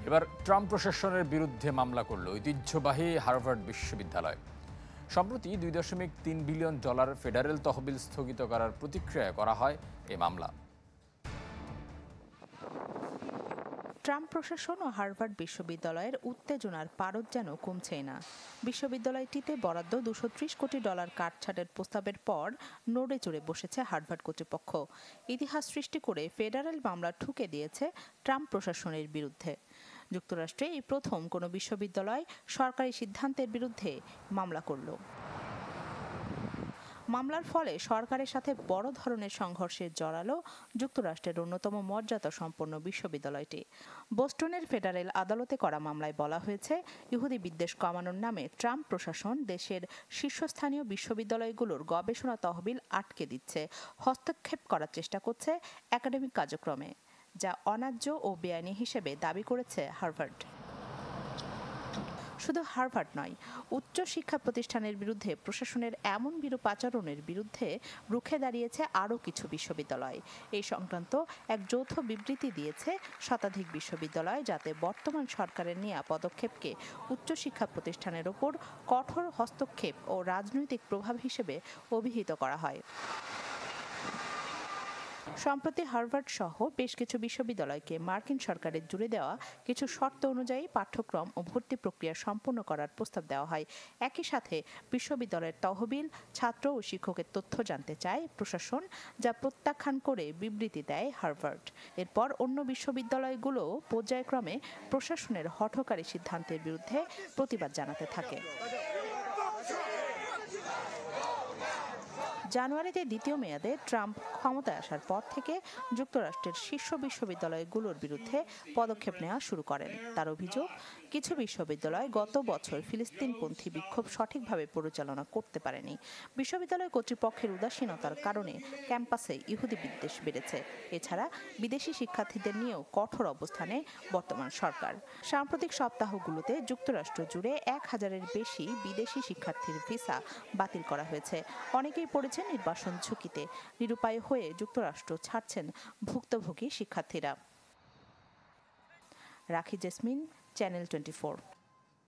এবার ট্রাম্প প্রশাসনের বিরুদ্ধে মামলা করল ঐতিহ্যবাহী হার্ভার্ড বিশ্ববিদ্যালয়। সম্প্রতি $2.3 বিলিয়ন ফেডারেল তহবিল স্থগিত করার প্রতিক্রিয়ায় করা হয় এই মামলা। ট্রাম্প প্রশাসন ও হার্ভার্ড বিশ্ববিদ্যালয়ের উত্তেজনার পারদ যেন কমছেই না। বিশ্ববিদ্যালয়টিতে বরাদ্দ $230 কোটি কাটছাঁটের প্রস্তাবের পর নড়ে চড়ে বসেছে হার্ভার্ড কর্তৃপক্ষ। ইতিহাস সৃষ্টি করে ফেডারেল মামলা ঠুকে দিয়েছে ট্রাম্প প্রশাসনের বিরুদ্ধে। যুক্তরাষ্ট্রে এই প্রথম কোনো বিশ্ববিদ্যালয় সরকারি সিদ্ধান্তের বিরুদ্ধে মামলা করল। মামলার ফলে সরকারের সাথে বড় ধরনের সংঘর্ষে জড়ালো যুক্তরাষ্ট্রের অন্যতম মর্যাদা সম্পন্ন বিশ্ববিদ্যালয়টি। বোস্টনের ফেডারেল আদালতে করা মামলায় বলা হয়েছে, ইহুদি বিদ্বেষ কমানোর নামে ট্রাম্প প্রশাসন দেশের শীর্ষস্থানীয় বিশ্ববিদ্যালয়গুলোর গবেষণা তহবিল আটকে দিচ্ছে, হস্তক্ষেপ করার চেষ্টা করছে একাডেমিক কার্যক্রমে, যা অন্যায্য ও বেআইনি হিসেবে দাবি করেছে হার্ভার্ড। শুধু হার্ভার্ড নয়, উচ্চ শিক্ষা প্রতিষ্ঠানের বিরুদ্ধে প্রশাসনের এমন বিরূপ আচরণের বিরুদ্ধে রুখে দাঁড়িয়েছে আরও কিছু বিশ্ববিদ্যালয়। এই সংক্রান্ত এক যৌথ বিবৃতি দিয়েছে শতাধিক বিশ্ববিদ্যালয়, যাতে বর্তমান সরকারের নেওয়া পদক্ষেপকে উচ্চশিক্ষা প্রতিষ্ঠানের ওপর কঠোর হস্তক্ষেপ ও রাজনৈতিক প্রভাব হিসেবে অভিহিত করা হয়। সম্প্রতি হার্ভার্ড সহ বেশ কিছু বিশ্ববিদ্যালয়কে মার্কিন সরকারের জুড়ে দেওয়া কিছু শর্ত অনুযায়ী পাঠ্যক্রম ও ভর্তি প্রক্রিয়া সম্পূর্ণ করার প্রস্তাব দেওয়া হয়। একই সাথে বিশ্ববিদ্যালয়ের তহবিল, ছাত্র ও শিক্ষকের তথ্য জানতে চায় প্রশাসন, যা প্রত্যাখ্যান করে বিবৃতি দেয় হার্ভার্ড। এরপর অন্য বিশ্ববিদ্যালয়গুলো পর্যায়ক্রমে প্রশাসনের হঠকারী সিদ্ধান্তের বিরুদ্ধে প্রতিবাদ জানাতে থাকে। জানুয়ারিতে দ্বিতীয় মেয়াদে ট্রাম্প ক্ষমতায় আসার পর থেকে যুক্তরাষ্ট্রের শীর্ষ বিশ্ববিদ্যালয়গুলোর বিরুদ্ধে পদক্ষেপ নেওয়া শুরু করেন। তার অভিযোগ, কিছু বিশ্ববিদ্যালয় গত বছর ফিলিস্তিনপন্থী বিক্ষোভ সঠিকভাবে পরিচালনা করতে পারেনি। বিশ্ববিদ্যালয় কর্তৃপক্ষের উদাসীনতার কারণে ক্যাম্পাসে ইহুদি বিদ্বেষ বেড়েছে। এছাড়া বিদেশি শিক্ষার্থীদের নিয়েও কঠোর অবস্থানে বর্তমান সরকার। সাম্প্রতিক সপ্তাহগুলোতে যুক্তরাষ্ট্র জুড়ে 1000-এর বেশি বিদেশি শিক্ষার্থীর ভিসা বাতিল করা হয়েছে। অনেকেই পড়েছে নির্বাসন ঝুঁকিতে। নিরুপায় হয়ে যুক্তরাষ্ট্র ছাড়ছেন ভুক্তভোগী শিক্ষার্থীরা। রাখি জেসমিন, চ্যানেল 24।